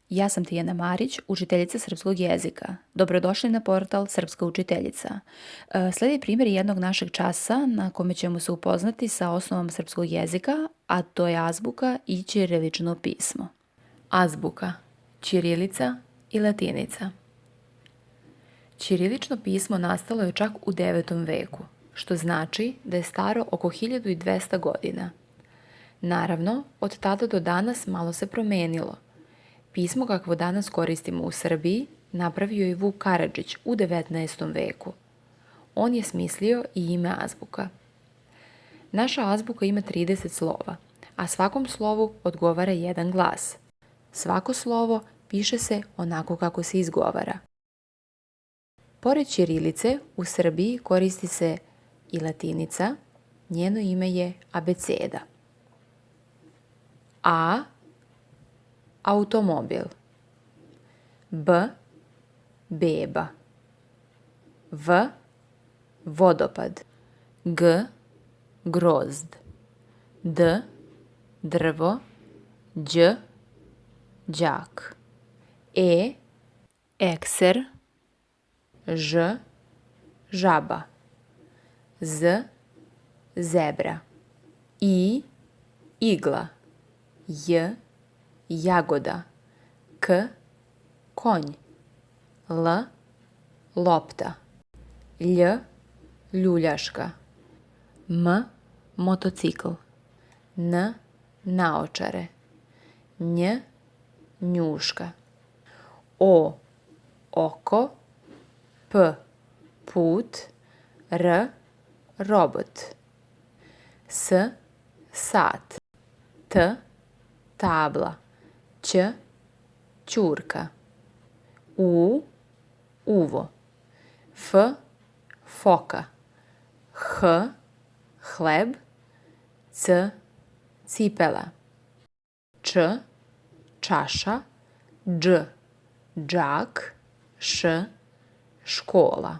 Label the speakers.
Speaker 1: Ja sam Tijana Marić, učiteljica srpskog jezika. Dobrodošli na portal Srpska učiteljica. Slijedi primjer jednog našeg časa na kome ćemo se upoznati sa osnovom srpskog jezika, a to je azbuka i ćirilično pismo. Azbuka, ćirilica i latinica. Ćirilično pismo nastalo je čak u 9. veku, što znači da je staro oko 1200 godina. Naravno, od tada do danas malo se promenilo. Pismo kakvo danas koristimo u Srbiji napravio je Vuk Karadžić u 19. veku. On je smislio i ime azbuka. Naša azbuka ima 30 slova, a svakom slovu odgovara jedan glas. Svako slovo piše se onako kako se izgovara. Pored ćirilice, u Srbiji koristi se i latinica, njeno ime je abeceda. A. Automobil. B. Beba. V. Vodopad. G. Grozd. D. Drvo. Đ. Đak. E. Ekser. Ž. Žaba. Z. Zebra. I. Igla. J. Jagoda. K. Konj. L. Lopta. Lj. Ljuljaška. M. Motocikl. N. Naočare. Nj. Njuška. O. Oko. P. Put. R. Robot. S. Sat. T. Tabla. Ć. Ćurka. U. Uvo. F. Foka. H. Hleb. C. Cipela. Č. Čaša. Dž. Džak. Š. Škola.